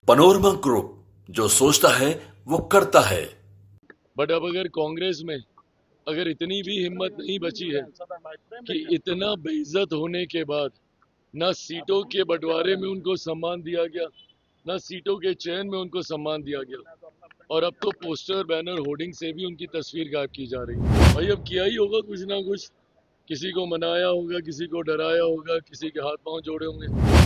Panorama group, जो सोचता है वो करता है। बट अब अगर कांग्रेस में अगर इतनी भी हिम्मत नहीं बची है कि इतना बेइज्जत होने के बाद ना सीटों के बंटवारे में उनको सम्मान दिया गया, ना सीटों के चयन में उनको सम्मान दिया गया, और अब तो पोस्टर बैनर होर्डिंग से भी उनकी तस्वीर गायब की जा रही है। भाई अब किया ही होगा कुछ ना कुछ, किसी को मनाया होगा, किसी को डराया होगा, किसी के हाथ पांव जोड़े होंगे।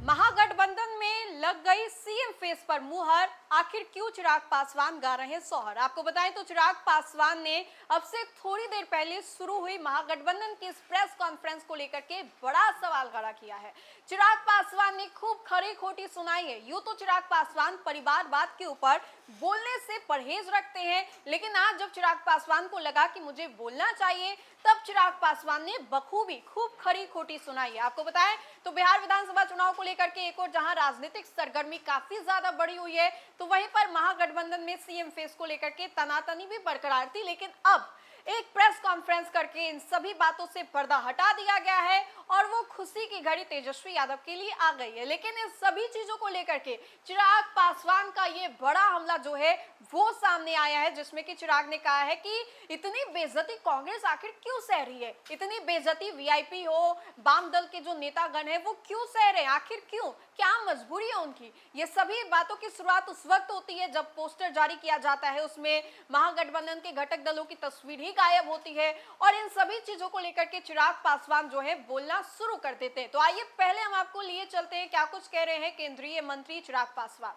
महागठबंधन में लग गई सीएम फेस पर मुहर, आखिर क्यों चिराग पासवान गा रहे हैं सोहर। आपको बताएं तो चिराग पासवान ने अब से थोड़ी देर पहले शुरू हुई महागठबंधन की इस प्रेस कॉन्फ्रेंस को लेकर के बड़ा सवाल खड़ा किया है। चिराग पासवान ने खूब खरी खोटी सुनाई है। यूं तो चिराग पासवान परिवारवाद के ऊपर बोलने से परहेज रखते हैं, लेकिन आज जब चिराग पासवान को लगा कि मुझे बोलना चाहिए, तब चिराग पासवान ने बखूबी खूब खरी खोटी सुनाई है। आपको बताएं तो बिहार विधानसभा चुनाव को लेकर के एक और जहां राजनीतिक सरगर्मी काफी ज्यादा बढ़ी हुई है, तो वहीं पर महागठबंधन में सीएम फेस को लेकर के तनातनी भी बरकरार थी, लेकिन अब एक प्रेस कॉन्फ्रेंस करके इन सभी बातों से पर्दा हटा दिया गया है और वो खुशी की घड़ी तेजस्वी यादव के लिए आ गई है। लेकिन इन सभी चीजों को लेकर के चिराग पासवान का ये बड़ा हमला जो है वो सामने आया है, जिसमें कि चिराग ने कहा है कि इतनी बेइज्जती कांग्रेस आखिर क्यों सह रही है, इतनी बेइज्जती वीआईपी हो, वाम दल के जो नेतागण हैं वो क्यों सह रहे हैं, आखिर क्यों, क्या मजबूरी है उनकी। ये सभी बातों की शुरुआत उस वक्त होती है जब पोस्टर जारी किया जाता है, उसमें महागठबंधन के घटक दलों की तस्वीर ही गायब होती है और इन सभी चीजों को लेकर के चिराग पासवान जो है बोलना शुरू कर देते हैं। तो आइए पहले हम आपको लिए चलते हैं क्या कुछ कह रहे हैं केंद्रीय मंत्री चिराग पासवान।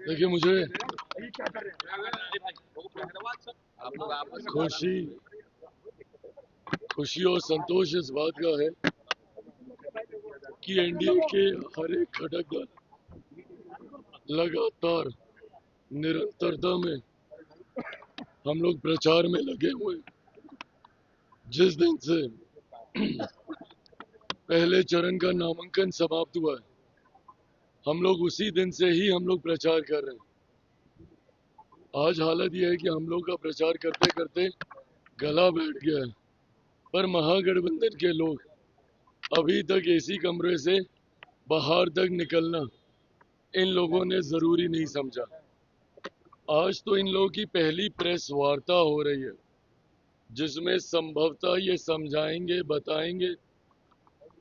देखिए, मुझे खुशी और संतोष इस बात का है कि एनडीए के हर एक घटक दल लगातार निरंतरता में हम लोग प्रचार में लगे हुए हैं। जिस दिन से पहले चरण का नामांकन समाप्त हुआ है, हम लोग उसी दिन से ही हम लोग प्रचार कर रहे हैं। आज हालत यह है कि हम लोग का प्रचार करते करते गला बैठ गया है, पर महागठबंधन के लोग अभी तक एसी कमरे से बाहर तक निकलना इन लोगों ने जरूरी नहीं समझा। आज तो इन लोगों की पहली प्रेस वार्ता हो रही है, जिसमें संभवतः ये समझाएंगे, बताएंगे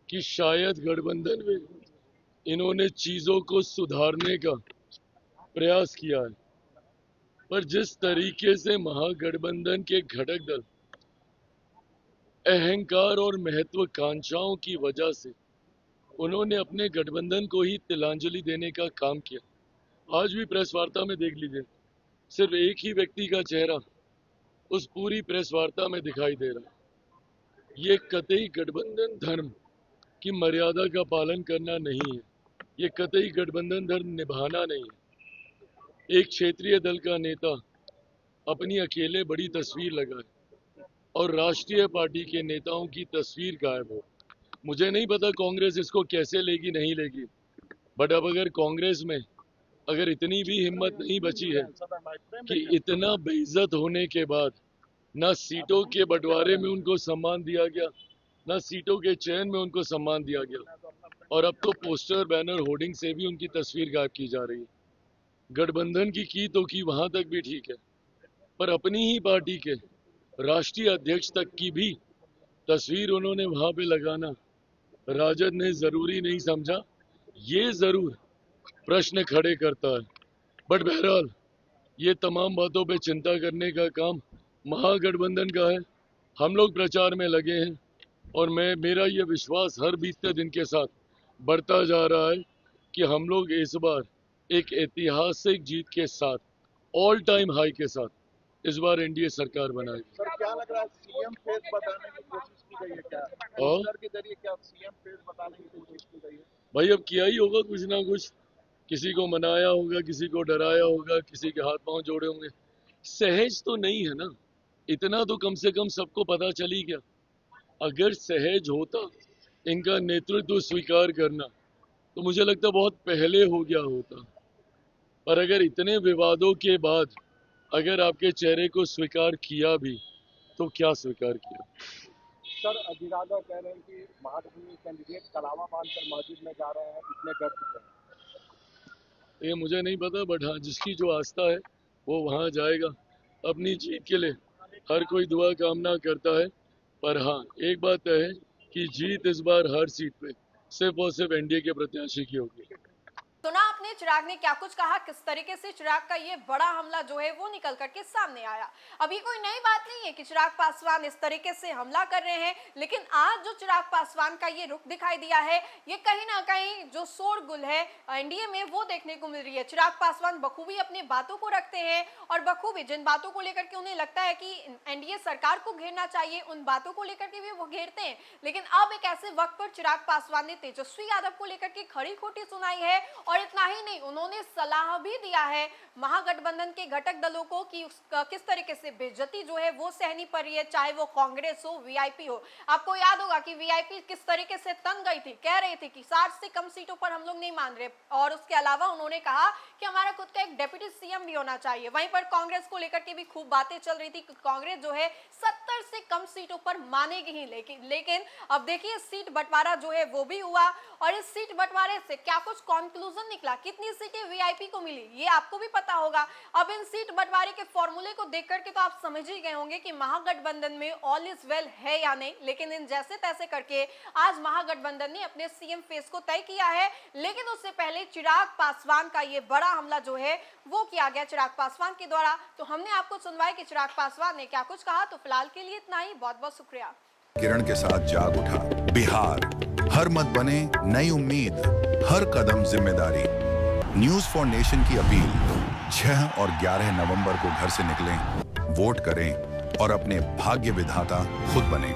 कि शायद गठबंधन में इन्होंने चीजों को सुधारने का प्रयास किया है। पर जिस तरीके से महागठबंधन के घटक दल अहंकार और महत्वाकांक्षाओं की वजह से उन्होंने अपने गठबंधन को ही तिलांजलि देने का काम किया। आज भी प्रेस वार्ता में देख लीजिए, सिर्फ एक ही व्यक्ति का चेहरा उस पूरी प्रेस वार्ता में दिखाई दे रहा है। ये कतई गठबंधन धर्म की मर्यादा का पालन करना नहीं है, ये कतई गठबंधन धर्म निभाना नहीं है। एक क्षेत्रीय दल का नेता अपनी अकेले बड़ी तस्वीर लगाए और राष्ट्रीय पार्टी के नेताओं की तस्वीर गायब हो। मुझे नहीं पता कांग्रेस इसको कैसे लेगी, नहीं लेगी, बट अब अगर कांग्रेस में अगर इतनी भी हिम्मत नहीं बची है कि इतना बेइज्जत होने के बाद ना सीटों के बंटवारे में उनको सम्मान दिया गया, ना सीटों के चयन में उनको सम्मान दिया गया, और अब तो पोस्टर बैनर होर्डिंग से भी उनकी तस्वीर गायब की जा रही है। गठबंधन की तो की वहां तक भी ठीक है, पर अपनी ही पार्टी के राष्ट्रीय अध्यक्ष तक की भी तस्वीर उन्होंने वहां पे लगाना राजद ने जरूरी नहीं समझा। ये जरूर प्रश्न खड़े करता है, बट बहरहाल ये तमाम बातों पे चिंता करने का काम महागठबंधन का है। हम लोग प्रचार में लगे हैं और मेरा ये विश्वास हर बीतते दिन के साथ बढ़ता जा रहा है कि हम लोग इस बार एक ऐतिहासिक जीत के साथ, ऑल टाइम हाई के साथ इस बार एनडीए सरकार बनाएगी। सर, क्या लग रहा है सीएम फेस बताने की कोशिश की गई है क्या? पोस्टर के जरिए क्या सीएम फेस बताने की कोशिश की गई है? भाई अब किया ही होगा कुछ ना कुछ, किसी को मनाया होगा, किसी को डराया होगा, किसी के हाथ पांव जोड़े होंगे। सहज तो नहीं है ना, इतना तो कम से कम सबको पता चली गया। अगर सहज होता इनका नेतृत्व स्वीकार करना, तो मुझे लगता बहुत पहले हो गया होता। पर अगर इतने विवादों के बाद अगर आपके चेहरे को स्वीकार किया भी, तो क्या स्वीकार किया? सर अजीराजा कह रहे हैं कि महागठबंधन कैंडिडेट कलावा बांधकर मस्जिद में जा रहे हैं, इतने डर चुके हैं। ये मुझे नहीं पता, बट हाँ, जिसकी जो आस्था है वो वहाँ जाएगा। अपनी जीत के लिए हर कोई दुआ कामना करता है, पर हाँ, एक बात तय है कि जीत इस बार हर सीट पे सिर्फ और सिर्फ एनडीए के प्रत्याशी की होगी। सुना आपने चिराग ने क्या कुछ कहा, किस तरीके से चिराग का ये बड़ा हमला जो है वो निकल करके सामने आया। अभी कोई नई बात नहीं है कि चिराग पासवान इस तरीके से हमला कर रहे हैं, लेकिन आज जो चिराग पासवान का ये रुख दिखाई दिया है, ये कहीं ना कहीं जो शोरगुल है एनडीए में वो देखने को मिल रही है। चिराग पासवान बखूबी अपनी बातों को रखते हैं और बखूबी जिन बातों को लेकर के उन्हें लगता है कि एनडीए सरकार को घेरना चाहिए, उन बातों को लेकर के भी वो घेरते हैं। लेकिन अब एक ऐसे वक्त पर चिराग पासवान ने तेजस्वी यादव को लेकर के खरी खोटी सुनाई है, और इतना ही नहीं, उन्होंने सलाह भी दिया है महागठबंधन के घटक दलों को कि किस तरीके से बेइज्जती जो है वो सहनी पड़ रही है, चाहे वो कांग्रेस हो, वीआईपी हो। आपको याद होगा कि वीआईपी किस तरीके से तंग गई थी, कह रही थी कि 60 से कम सीटों पर हम लोग नहीं मान रहे, और उसके अलावा उन्होंने कहा कि हमारा खुद का एक डिप्टी सीएम भी होना चाहिए। वहीं पर कांग्रेस को लेकर के भी खूब बातें चल रही थी कि कांग्रेस जो है 70 से कम सीटों पर मानेगी ही, लेकिन अब देखिए सीट बंटवारा जो है वो भी हुआ, और इस सीट बंटवारे से क्या कुछ कंक्लूजन निकला, कितनी सीटें वीआईपी को मिली, ये आपको भी पता होगा। अब इन सीट बंटवारे के फॉर्मूले को देख करके तो आप समझ ही गए होंगे कि महागठबंधन में ऑल इज वेल है या नहीं। लेकिन इन जैसे तैसे करके आज महागठबंधन ने अपने सीएम फेस को तय किया है, लेकिन उससे पहले चिराग पासवान का ये बड़ा हमला जो है वो किया गया चिराग पासवान के द्वारा। तो हमने आपको सुनवाया कि चिराग पासवान ने क्या कुछ कहा। तो फिलहाल के लिए इतना ही, बहुत बहुत शुक्रिया। किरण के साथ जाग उठा बिहार, हर मत बने नई उम्मीद, हर कदम जिम्मेदारी। न्यूज फॉर नेशन की अपील, 6 और 11 नवंबर को घर से निकलें, वोट करें और अपने भाग्य विधाता खुद बनें।